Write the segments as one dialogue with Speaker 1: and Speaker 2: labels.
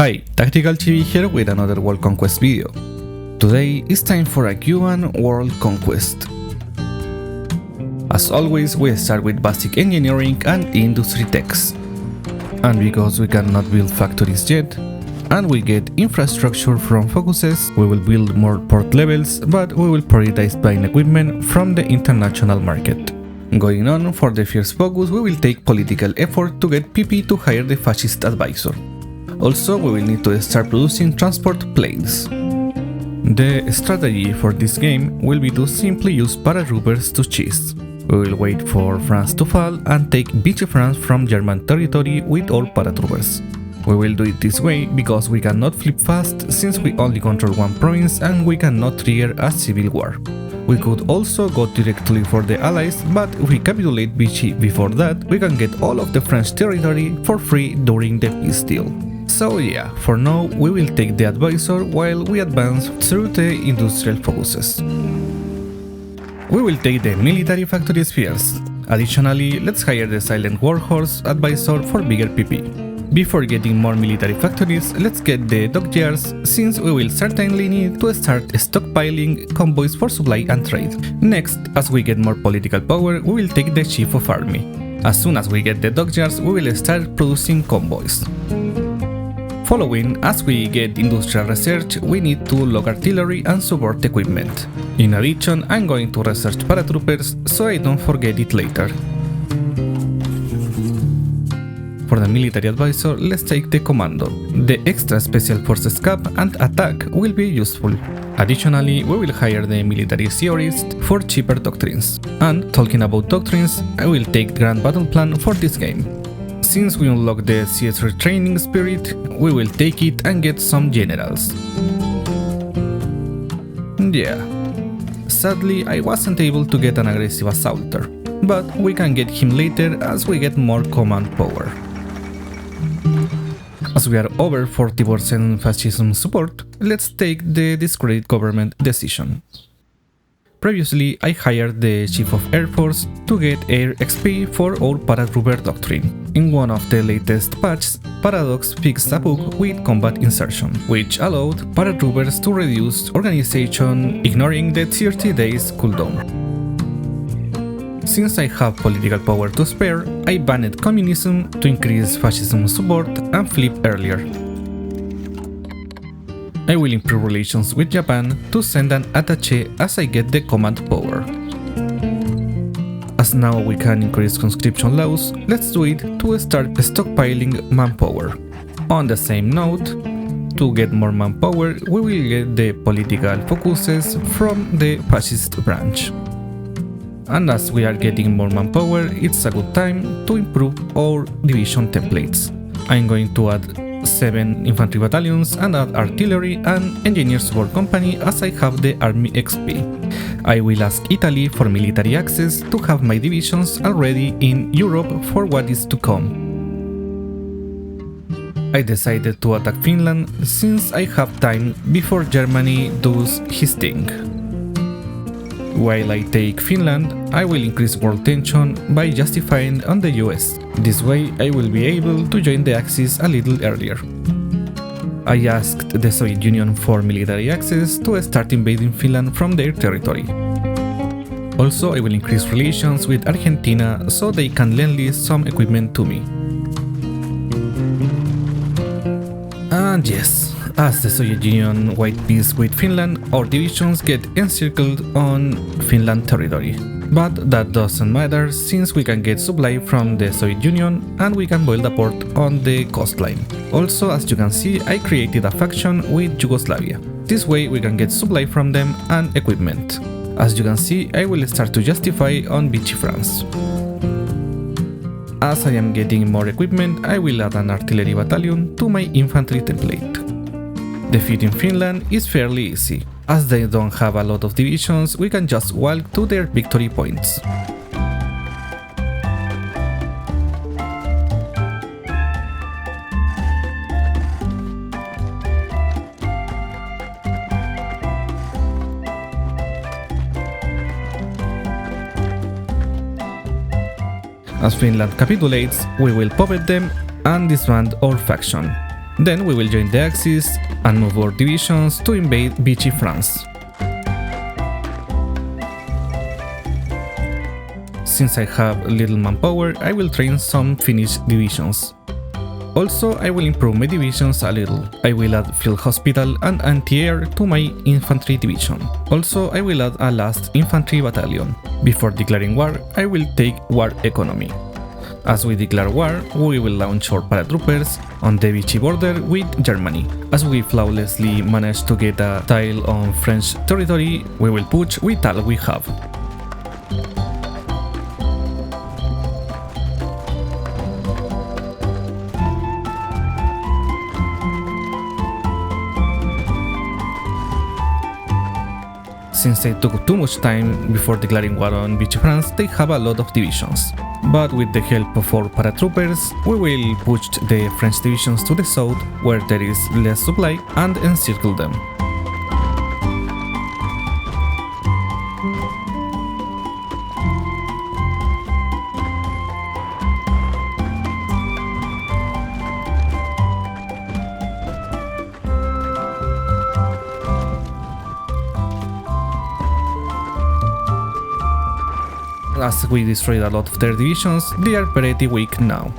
Speaker 1: Hi, Tactical Chibi here with another World Conquest video. Today it's time for a Cuban World Conquest. As always, we start with basic engineering and industry techs. And because we cannot build factories yet, and we get infrastructure from focuses, we will build more port levels, but we will prioritize buying equipment from the international market. Going on, for the first focus, we will take political effort to get PP to hire the fascist advisor. Also, we will need to start producing transport planes. The strategy for this game will be to simply use paratroopers to chase. We will wait for France to fall and take Vichy France from German territory with all paratroopers. We will do it this way because we cannot flip fast since we only control one province and we cannot trigger a civil war. We could also go directly for the allies, but if we capitulate Vichy before that, we can get all of the French territory for free during the peace deal. So yeah, for now we will take the advisor while we advance through the industrial focuses. We will take the military factories first. Additionally, let's hire the silent warhorse advisor for bigger PP. Before getting more military factories, let's get the dockyards, since we will certainly need to start stockpiling convoys for supply and trade. Next, as we get more political power, we will take the chief of army. As soon as we get the dockyards, we will start producing convoys. Following, as we get industrial research, we need to log artillery and support equipment. In addition, I'm going to research paratroopers so I don't forget it later. For the military advisor, let's take the commando. The extra special forces cap and attack will be useful. Additionally, we will hire the military theorist for cheaper doctrines. And talking about doctrines, I will take Grand Battle Plan for this game. Since we unlock the CS3 training spirit, we will take it and get some generals. Yeah. Sadly, I wasn't able to get an aggressive assaulter, but we can get him later as we get more command power. As we are over 40% fascism support, let's take the discredit government decision. Previously, I hired the Chief of Air Force to get Air XP for our paratrooper doctrine. In one of the latest patches, Paradox fixed a bug with combat insertion, which allowed paratroopers to reduce organization ignoring the 30 days cooldown. Since I have political power to spare, I banned communism to increase fascism support and flip earlier. I will improve relations with Japan to send an attaché as I get the command power. As now we can increase conscription laws, let's do it to start stockpiling manpower. On the same note, to get more manpower, we will get the political focuses from the fascist branch. And as we are getting more manpower, it's a good time to improve our division templates. I'm going to add 7 infantry battalions and add artillery and engineer support company as I have the army XP. I will ask Italy for military access to have my divisions already in Europe for what is to come. I decided to attack Finland since I have time before Germany does his thing. While I take Finland, I will increase world tension by justifying on the US. This way I will be able to join the Axis a little earlier. I asked the Soviet Union for military access to start invading Finland from their territory. Also, I will increase relations with Argentina so they can lend some equipment to me. And yes, as the Soviet Union white peace with Finland, our divisions get encircled on Finland territory. But that doesn't matter since we can get supply from the Soviet Union and we can build a port on the coastline. Also, as you can see, I created a faction with Yugoslavia. This way we can get supply from them and equipment. As you can see, I will start to justify on Vichy France. As I am getting more equipment, I will add an artillery battalion to my infantry template. Defeating Finland is fairly easy. As they don't have a lot of divisions, we can just walk to their victory points. As Finland capitulates, we will puppet them and disband our faction. Then we will join the Axis and move our divisions to invade Vichy France. Since I have little manpower, I will train some Finnish divisions. Also, I will improve my divisions a little. I will add field hospital and anti-air to my infantry division. Also, I will add a last infantry battalion. Before declaring war, I will take war economy. As we declare war, we will launch our paratroopers on the Vichy border with Germany. As we flawlessly manage to get a tile on French territory, we will push with all we have. Since they took too much time before declaring war on Vichy France, they have a lot of divisions. But with the help of our paratroopers, we will push the French divisions to the south, where there is less supply, and encircle them. As we destroyed a lot of their divisions, they are pretty weak now.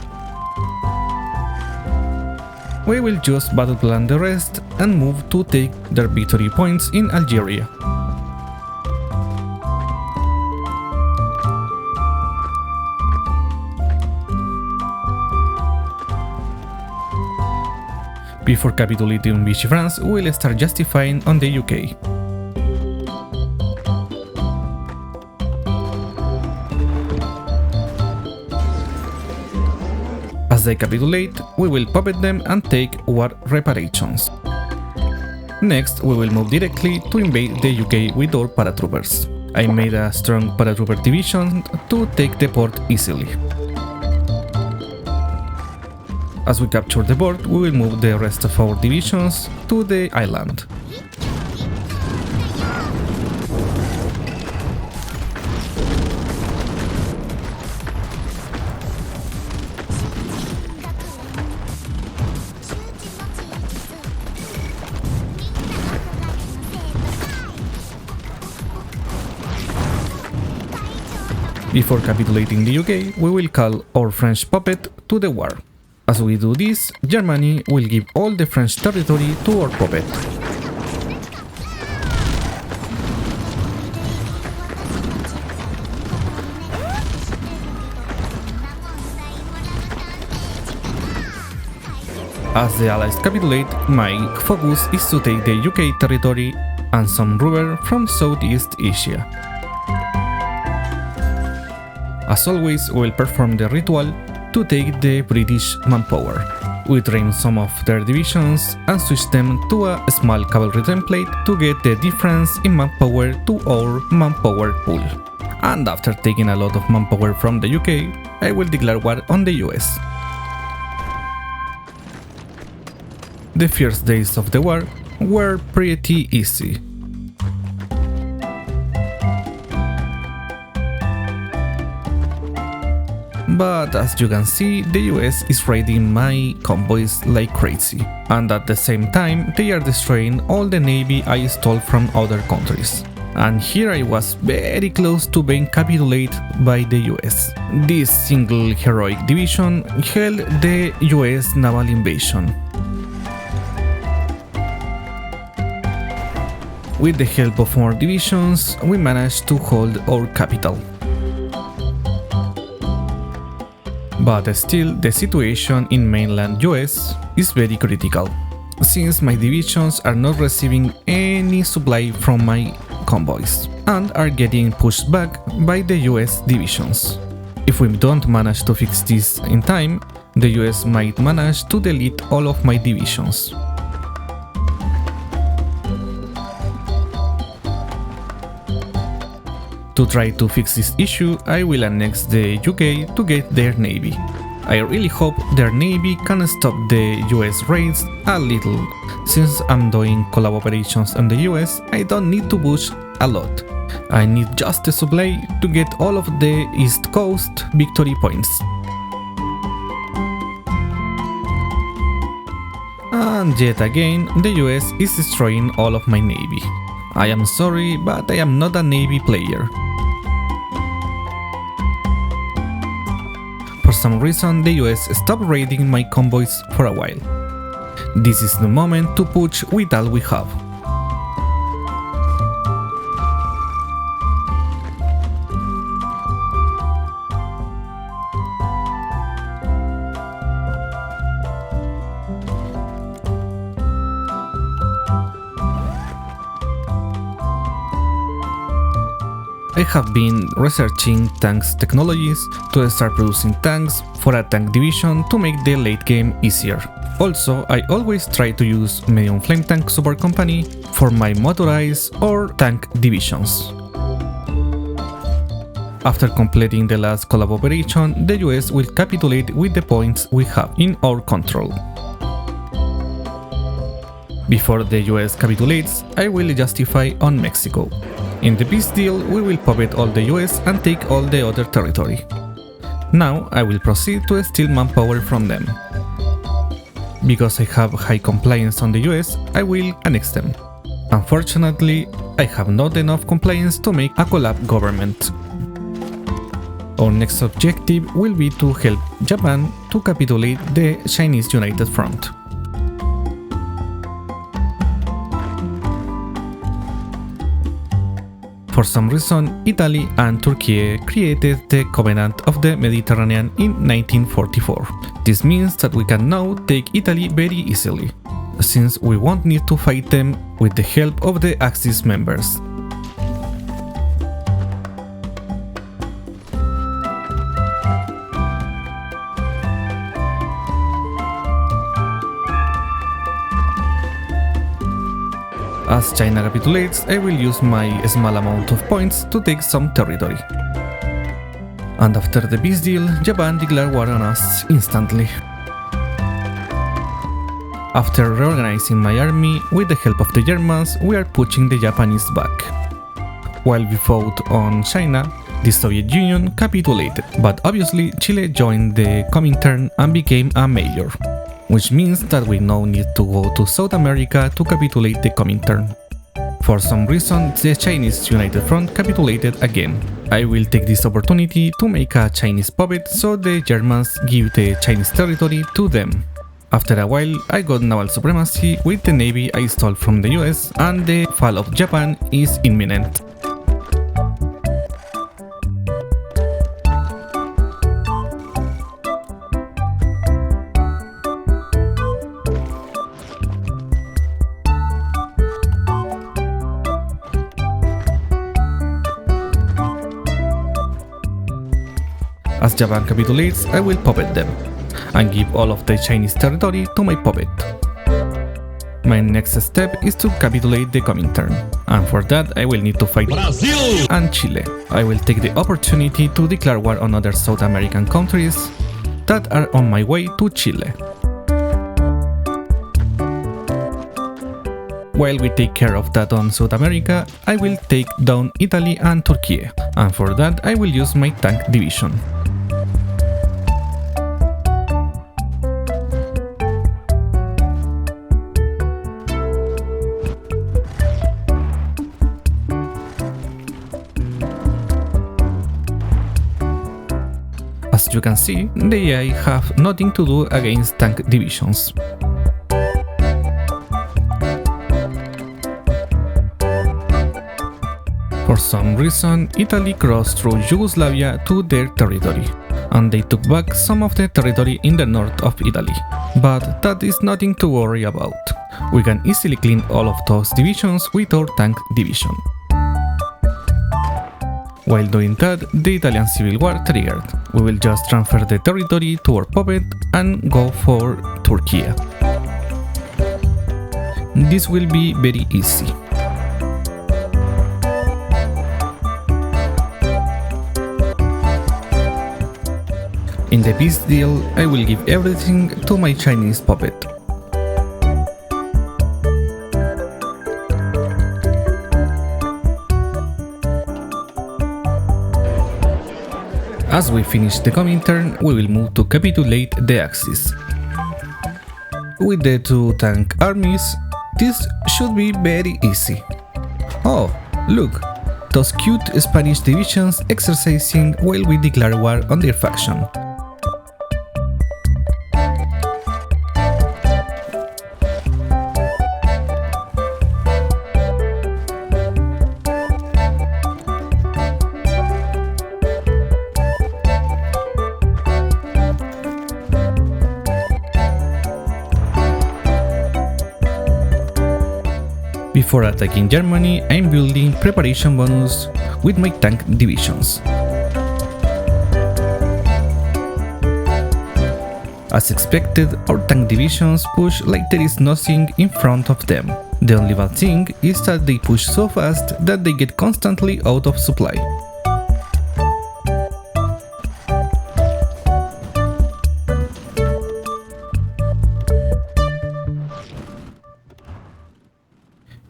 Speaker 1: We will just battle plan the rest and move to take their victory points in Algeria. Before capitulating Vichy France, we will start justifying on the UK. As they capitulate, we will puppet them and take war reparations. Next, we will move directly to invade the UK with our paratroopers. I made a strong paratrooper division to take the port easily. As we capture the port, we will move the rest of our divisions to the island. Before capitulating the UK, we will call our French puppet to the war. As we do this, Germany will give all the French territory to our puppet. As the Allies capitulate, my focus is to take the UK territory and some rubber from Southeast Asia. As always, we will perform the ritual to take the British manpower. We train some of their divisions and switch them to a small cavalry template to get the difference in manpower to our manpower pool. And after taking a lot of manpower from the UK, I will declare war on the US. The first days of the war were pretty easy. But as you can see, the US is raiding my convoys like crazy, and at the same time they are destroying all the navy I stole from other countries. And here I was very close to being capitulated by the US. This single heroic division held the US naval invasion. With the help of more divisions, we managed to hold our capital. But still, the situation in mainland US is very critical, since my divisions are not receiving any supply from my convoys, and are getting pushed back by the US divisions. If we don't manage to fix this in time, the US might manage to delete all of my divisions. To try to fix this issue, I will annex the UK to get their navy. I really hope their navy can stop the US raids a little. Since I'm doing collab operations on the US, I don't need to push a lot. I need just a supply to get all of the East Coast victory points. and yet again the US is destroying all of my navy. I am sorry, but I am not a navy player. For some reason the US stopped raiding my convoys for a while. This is the moment to push with all we have. I have been researching tanks technologies to start producing tanks for a tank division to make the late game easier. Also, I always try to use medium flame tank support company for my motorized or tank divisions. After completing the last collab operation, the US will capitulate with the points we have in our control. Before the US capitulates, I will justify on Mexico. In the peace deal, we will puppet all the US and take all the other territory. Now I will proceed to steal manpower from them. Because I have high compliance on the US, I will annex them. Unfortunately, I have not enough compliance to make a collab government. Our next objective will be to help Japan to capitulate the Chinese United Front. For some reason, Italy and Turkey created the Covenant of the Mediterranean in 1944. This means that we can now take Italy very easily, since we won't need to fight them with the help of the Axis members. As China capitulates, I will use my small amount of points to take some territory. And after the peace deal, Japan declared war on us instantly. After reorganizing my army with the help of the Germans, we are pushing the Japanese back. While we fought on China, the Soviet Union capitulated, but obviously Chile joined the Comintern and became a major. Which means that we now need to go to South America to capitulate the Comintern. For some reason, the Chinese United Front capitulated again. I will take this opportunity to make a Chinese puppet so the Germans give the Chinese territory to them. After a while, I got naval supremacy with the navy I stole from the US, and the fall of Japan is imminent. As Japan capitulates, I will puppet them, and give all of the Chinese territory to my puppet. My next step is to capitulate the Comintern, and for that I will need to fight Brazil and Chile. I will take the opportunity to declare war on other South American countries that are on my way to Chile. While we take care of that on South America, I will take down Italy and Turkey, and for that I will use my tank division. As you can see, the AI have nothing to do against tank divisions. For some reason, Italy crossed through Yugoslavia to their territory, and they took back some of the territory in the north of Italy. But that is nothing to worry about. We can easily clean all of those divisions with our tank division. While doing that, the Italian Civil War triggered. We will just transfer the territory to our puppet and go for Turkey. This will be very easy. In the peace deal, I will give everything to my Chinese puppet. As we finish the Comintern, we will move to capitulate the Axis. with the two tank armies, this should be very easy. Oh, look, those cute Spanish divisions exercising while we declare war on their faction. Before attacking Germany, I'm building preparation bonus with my tank divisions. As expected, our tank divisions push like there is nothing in front of them. The only bad thing is that they push so fast that they get constantly out of supply.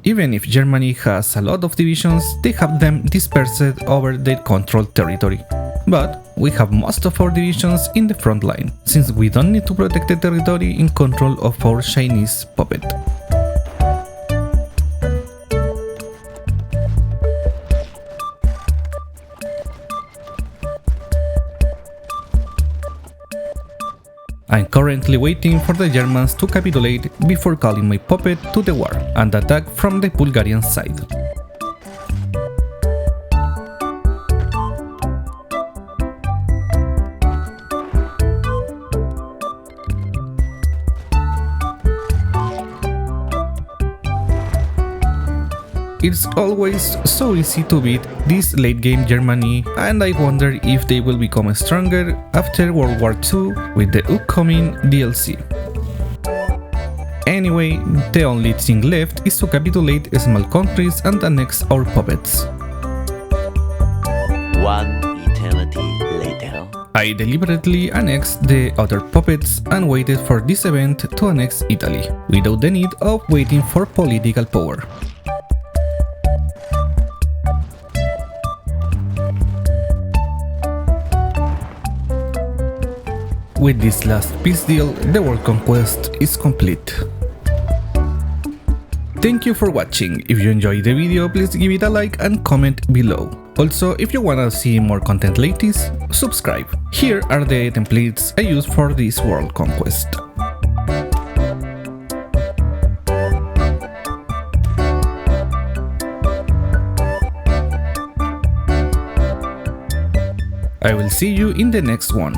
Speaker 1: Even if Germany has a lot of divisions, they have them dispersed over their controlled territory. But we have most of our divisions in the front line, since we don't need to protect the territory in control of our Chinese puppet. I'm currently waiting for the Germans to capitulate before calling my puppet to the war and attack from the Bulgarian side. It's always so easy to beat this late game Germany, and I wonder if they will become stronger after World War II with the upcoming DLC. Anyway, the only thing left is to capitulate small countries and annex our puppets.
Speaker 2: One eternity later.
Speaker 1: I deliberately annexed the other puppets and waited for this event to annex Italy, without the need of waiting for political power. With this last peace deal, the world conquest is complete. Thank you for watching. If you enjoyed the video, please give it a like and comment below. Also, if you wanna see more content like this, subscribe. Here are the templates I use for this world conquest. I will see you in the next one.